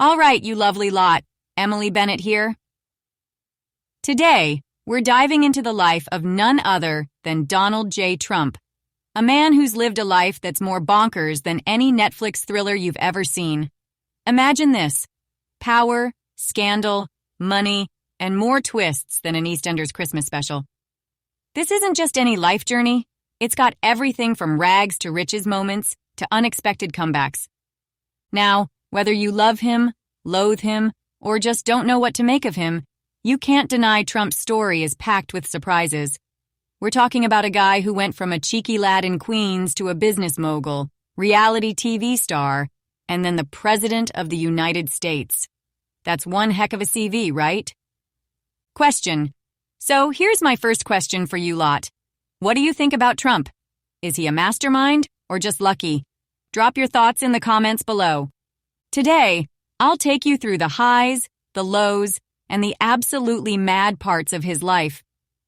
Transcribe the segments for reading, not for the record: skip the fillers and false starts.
All right, you lovely lot. Emily Bennett here. Today, we're diving into the life of none other than Donald J. Trump, a man who's lived a life that's more bonkers than any Netflix thriller you've ever seen. Imagine this: power, scandal, money, and more twists than an EastEnders Christmas special. This isn't just any life journey. It's got everything from rags to riches moments to unexpected comebacks. Now, whether you love him, loathe him, or just don't know what to make of him, you can't deny Trump's story is packed with surprises. We're talking about a guy who went from a cheeky lad in Queens to a business mogul, reality TV star, and then the President of the United States. That's one heck of a CV, right? Question. So here's my first question for you lot. What do you think about Trump? Is he a mastermind or just lucky? Drop your thoughts in the comments below. Today, I'll take you through the highs, the lows, and the absolutely mad parts of his life.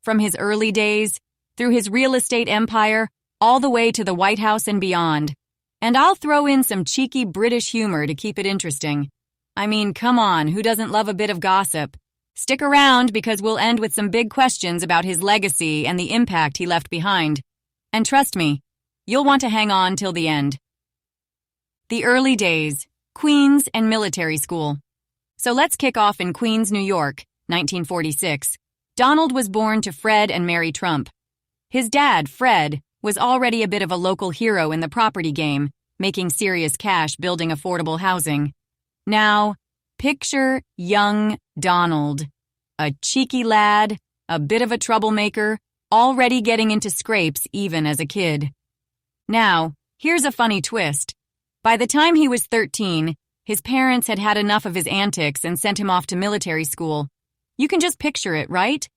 From his early days, through his real estate empire, all the way to the White House and beyond. And I'll throw in some cheeky British humor to keep it interesting. I mean, come on, who doesn't love a bit of gossip? Stick around because we'll end with some big questions about his legacy and the impact he left behind. And trust me, you'll want to hang on till the end. The early days, Queens and military school. So let's kick off in Queens, New York, 1946. Donald was born to Fred and Mary Trump. His dad, Fred, was already a bit of a local hero in the property game, making serious cash building affordable housing. Now, picture young Donald, a cheeky lad, a bit of a troublemaker, already getting into scrapes even as a kid. Now, here's a funny twist. By the time he was 13, his parents had had enough of his antics and sent him off to military school. You can just picture it, right?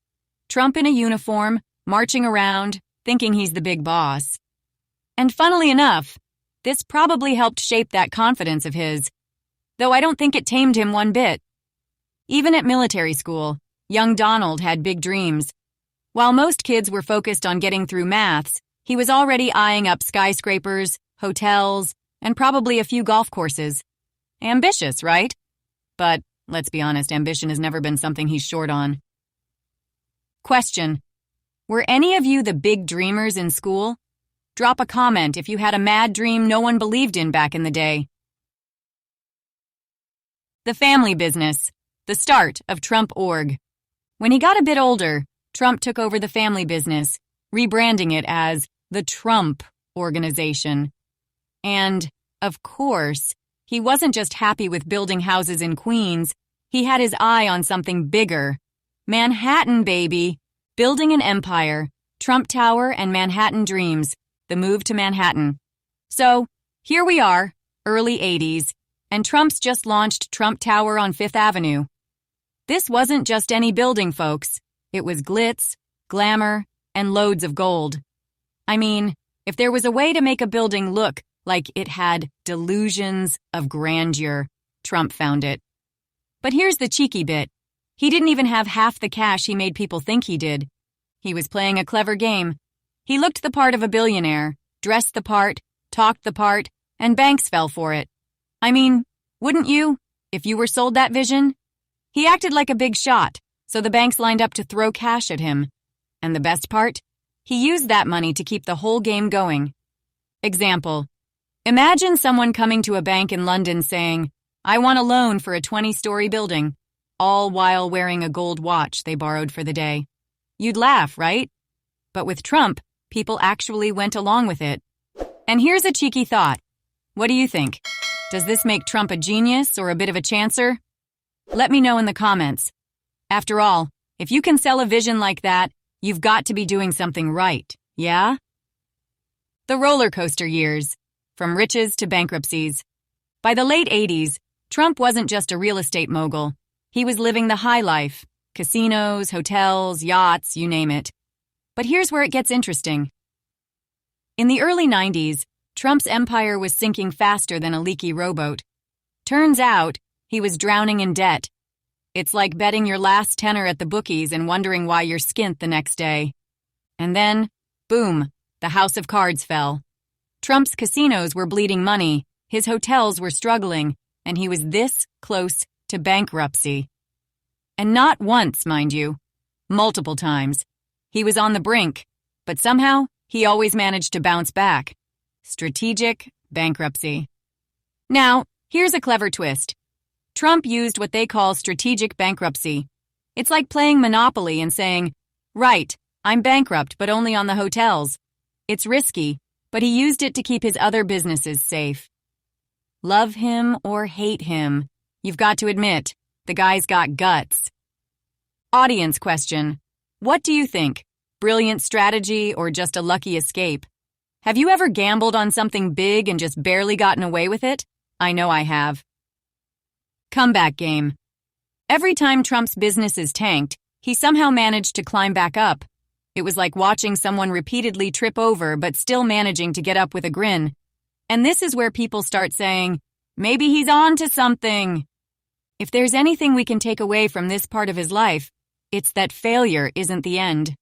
Trump in a uniform, marching around, thinking he's the big boss. And funnily enough, this probably helped shape that confidence of his, though I don't think it tamed him one bit. Even at military school, young Donald had big dreams. While most kids were focused on getting through maths, he was already eyeing up skyscrapers, hotels, and probably a few golf courses. Ambitious, right? But let's be honest, ambition has never been something he's short on. Question. Were any of you the big dreamers in school? Drop a comment if you had a mad dream no one believed in back in the day. The family business. The start of Trump Org. When he got a bit older, Trump took over the family business, rebranding it as the Trump Organization. And, of course, he wasn't just happy with building houses in Queens, he had his eye on something bigger. Manhattan, baby! Building an empire, Trump Tower and Manhattan Dreams, the move to Manhattan. So, here we are, early 80s, and Trump's just launched Trump Tower on Fifth Avenue. This wasn't just any building, folks. It was glitz, glamour, and loads of gold. I mean, if there was a way to make a building look like it had delusions of grandeur, Trump found it. But here's the cheeky bit. He didn't even have half the cash he made people think he did. He was playing a clever game. He looked the part of a billionaire, dressed the part, talked the part, and banks fell for it. I mean, wouldn't you, if you were sold that vision? He acted like a big shot, so the banks lined up to throw cash at him. And the best part? He used that money to keep the whole game going. Example. Imagine someone coming to a bank in London saying, "I want a loan for a 20-story building," all while wearing a gold watch they borrowed for the day. You'd laugh, right? But with Trump, people actually went along with it. And here's a cheeky thought. What do you think? Does this make Trump a genius or a bit of a chancer? Let me know in the comments. After all, if you can sell a vision like that, you've got to be doing something right, yeah? The rollercoaster years. From riches to bankruptcies. By the late 80s, Trump wasn't just a real estate mogul. He was living the high life. Casinos, hotels, yachts, you name it. But here's where it gets interesting. In the early 90s, Trump's empire was sinking faster than a leaky rowboat. Turns out, he was drowning in debt. It's like betting your last tenner at the bookies and wondering why you're skint the next day. And then, boom, the house of cards fell. Trump's casinos were bleeding money, his hotels were struggling, and he was this close to bankruptcy. And not once, mind you. Multiple times. He was on the brink, but somehow he always managed to bounce back. Strategic bankruptcy. Now, here's a clever twist. Trump used what they call strategic bankruptcy. It's like playing Monopoly and saying, right, I'm bankrupt, but only on the hotels. It's risky, but he used it to keep his other businesses safe. Love him or hate him, you've got to admit, the guy's got guts. Audience question. What do you think? Brilliant strategy or just a lucky escape? Have you ever gambled on something big and just barely gotten away with it? I know I have. Comeback game. Every time Trump's businesses tanked, he somehow managed to climb back up. It was like watching someone repeatedly trip over but still managing to get up with a grin. And this is where people start saying, maybe he's on to something. If there's anything we can take away from this part of his life, it's that failure isn't the end.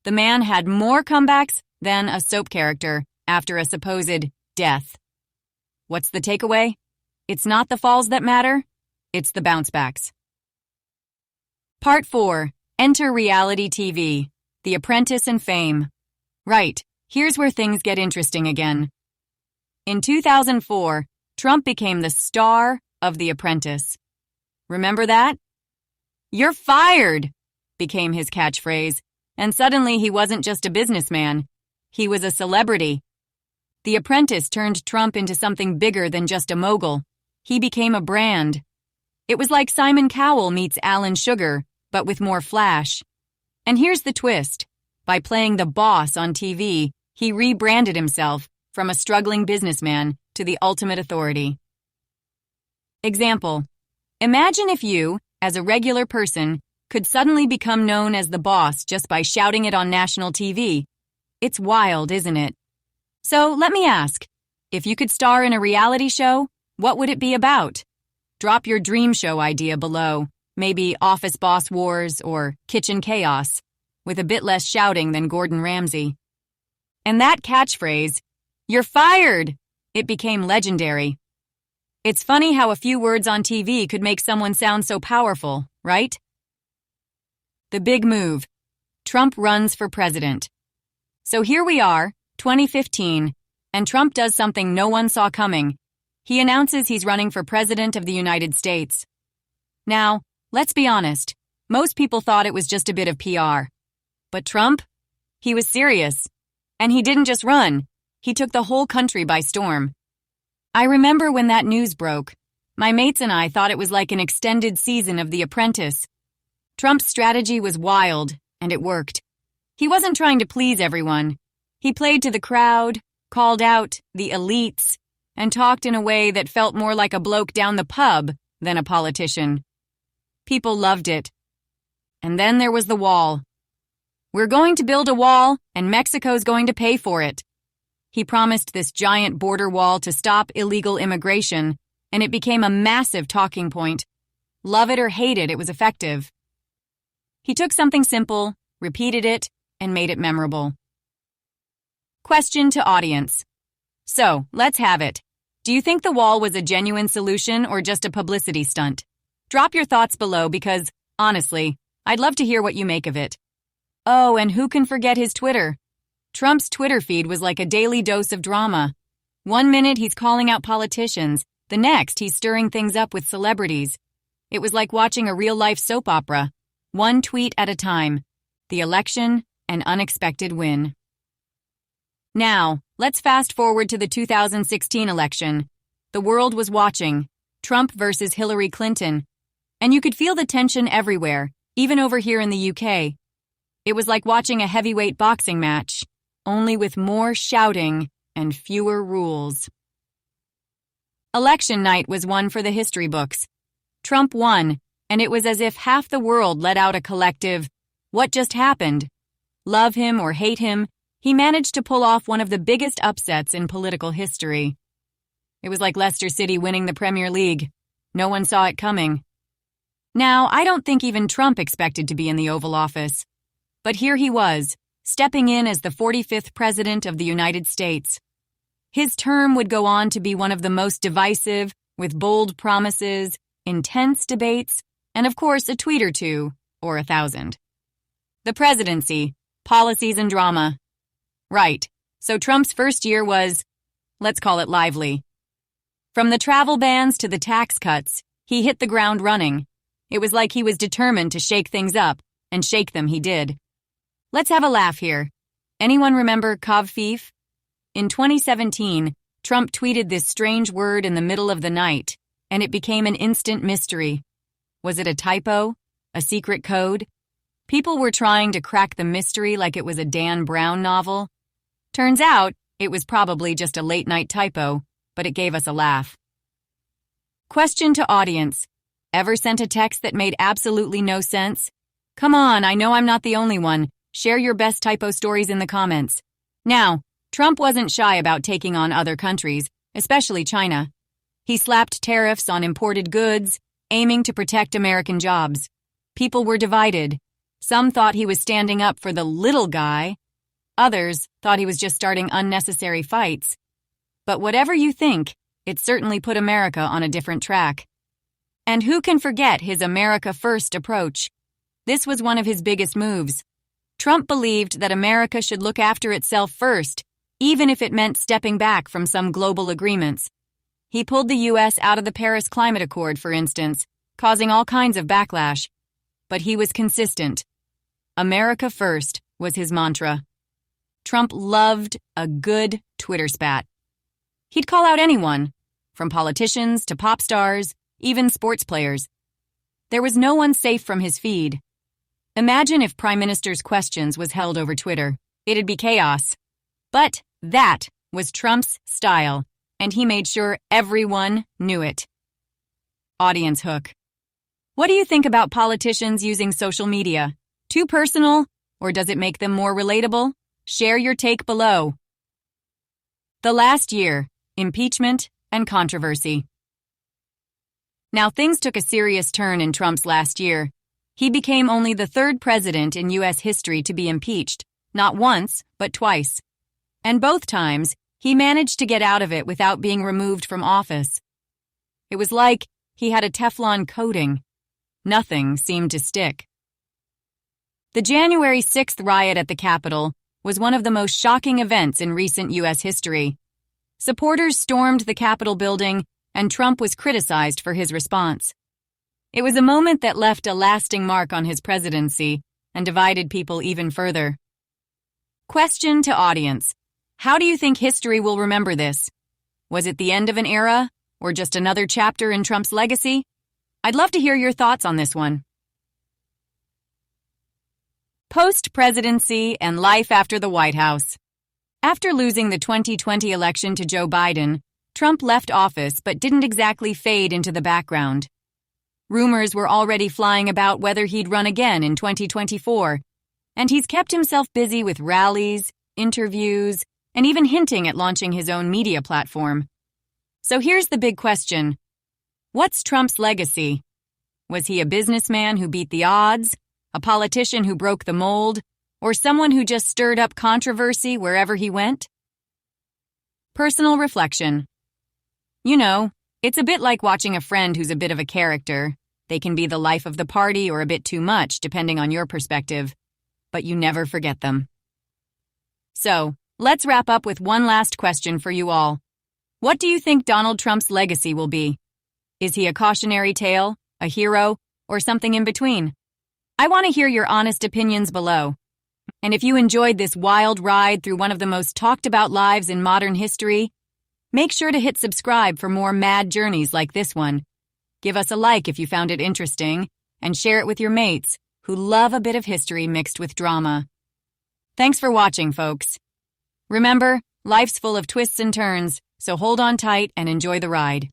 The man had more comebacks than a soap character after a supposed death. What's the takeaway? It's not the falls that matter, it's the bounce backs. Part 4. Enter reality TV. The Apprentice and Fame. Right, here's where things get interesting again. In 2004, Trump became the star of The Apprentice. Remember that? "You're fired," became his catchphrase, and suddenly he wasn't just a businessman. He was a celebrity. The Apprentice turned Trump into something bigger than just a mogul. He became a brand. It was like Simon Cowell meets Alan Sugar, but with more flash. And here's the twist. By playing the boss on TV, he rebranded himself from a struggling businessman to the ultimate authority. Example. Imagine if you, as a regular person, could suddenly become known as the boss just by shouting it on national TV. It's wild, isn't it? So let me ask, if you could star in a reality show, what would it be about? Drop your dream show idea below, maybe Office Boss Wars or Kitchen Chaos, with a bit less shouting than Gordon Ramsay. And that catchphrase, "You're fired," it became legendary. It's funny how a few words on TV could make someone sound so powerful, right? The big move. Trump runs for president. So here we are, 2015, and Trump does something no one saw coming. He announces he's running for president of the United States. Now, let's be honest, most people thought it was just a bit of PR. But Trump? He was serious. And he didn't just run, he took the whole country by storm. I remember when that news broke. My mates and I thought it was like an extended season of The Apprentice. Trump's strategy was wild, and it worked. He wasn't trying to please everyone. He played to the crowd, called out the elites, and talked in a way that felt more like a bloke down the pub than a politician. People loved it. And then there was the wall. "We're going to build a wall, and Mexico's going to pay for it." He promised this giant border wall to stop illegal immigration, and it became a massive talking point. Love it or hate it, it was effective. He took something simple, repeated it, and made it memorable. Question to audience. So, let's have it. Do you think the wall was a genuine solution or just a publicity stunt? Drop your thoughts below because, honestly, I'd love to hear what you make of it. Oh, and who can forget his Twitter? Trump's Twitter feed was like a daily dose of drama. One minute he's calling out politicians, the next he's stirring things up with celebrities. It was like watching a real-life soap opera, one tweet at a time. The election, an unexpected win. Now, let's fast forward to the 2016 election. The world was watching, Trump versus Hillary Clinton. And you could feel the tension everywhere, even over here in the UK. It was like watching a heavyweight boxing match, only with more shouting and fewer rules. Election night was one for the history books. Trump won, and it was as if half the world let out a collective, "What just happened?" Love him or hate him, he managed to pull off one of the biggest upsets in political history. It was like Leicester City winning the Premier League. No one saw it coming. Now, I don't think even Trump expected to be in the Oval Office. But here he was, stepping in as the 45th President of the United States. His term would go on to be one of the most divisive, with bold promises, intense debates, and of course a tweet or two, or 1,000. The presidency, policies and drama. Right, so Trump's first year was, let's call it lively. From the travel bans to the tax cuts, he hit the ground running. It was like he was determined to shake things up, and shake them he did. Let's have a laugh here. Anyone remember Kavfeef? In 2017, Trump tweeted this strange word in the middle of the night, and it became an instant mystery. Was it a typo? A secret code? People were trying to crack the mystery like it was a Dan Brown novel. Turns out, it was probably just a late-night typo, but it gave us a laugh. Question to audience. Ever sent a text that made absolutely no sense? Come on, I know I'm not the only one. Share your best typo stories in the comments. Now, Trump wasn't shy about taking on other countries, especially China. He slapped tariffs on imported goods, aiming to protect American jobs. People were divided. Some thought he was standing up for the little guy. Others thought he was just starting unnecessary fights. But whatever you think, it certainly put America on a different track. And who can forget his America First approach? This was one of his biggest moves. Trump believed that America should look after itself first, even if it meant stepping back from some global agreements. He pulled the U.S. out of the Paris Climate Accord, for instance, causing all kinds of backlash. But he was consistent. America First was his mantra. Trump loved a good Twitter spat. He'd call out anyone, from politicians to pop stars, even sports players. There was no one safe from his feed. Imagine if Prime Minister's questions was held over Twitter. It'd be chaos. But that was Trump's style, and he made sure everyone knew it. Audience hook. What do you think about politicians using social media? Too personal, or does it make them more relatable? Share your take below. The last year, impeachment and controversy. Now things took a serious turn in Trump's last year. He became only the third president in U.S. history to be impeached, not once, but twice. And both times, he managed to get out of it without being removed from office. It was like he had a Teflon coating. Nothing seemed to stick. The January 6th riot at the Capitol was one of the most shocking events in recent U.S. history. Supporters stormed the Capitol building, and Trump was criticized for his response. It was a moment that left a lasting mark on his presidency and divided people even further. Question to audience. How do you think history will remember this? Was it the end of an era, or just another chapter in Trump's legacy? I'd love to hear your thoughts on this one. Post-presidency and life after the White House. After losing the 2020 election to Joe Biden, Trump left office but didn't exactly fade into the background. Rumors were already flying about whether he'd run again in 2024, and he's kept himself busy with rallies, interviews, and even hinting at launching his own media platform. So here's the big question. What's Trump's legacy? Was he a businessman who beat the odds, a politician who broke the mold, or someone who just stirred up controversy wherever he went? Personal reflection. You know, it's a bit like watching a friend who's a bit of a character. They can be the life of the party or a bit too much, depending on your perspective, but you never forget them. So, let's wrap up with one last question for you all. What do you think Donald Trump's legacy will be? Is he a cautionary tale, a hero, or something in between? I want to hear your honest opinions below. And if you enjoyed this wild ride through one of the most talked about lives in modern history, make sure to hit subscribe for more mad journeys like this one. Give us a like if you found it interesting, and share it with your mates who love a bit of history mixed with drama. Thanks for watching, folks. Remember, life's full of twists and turns, so hold on tight and enjoy the ride.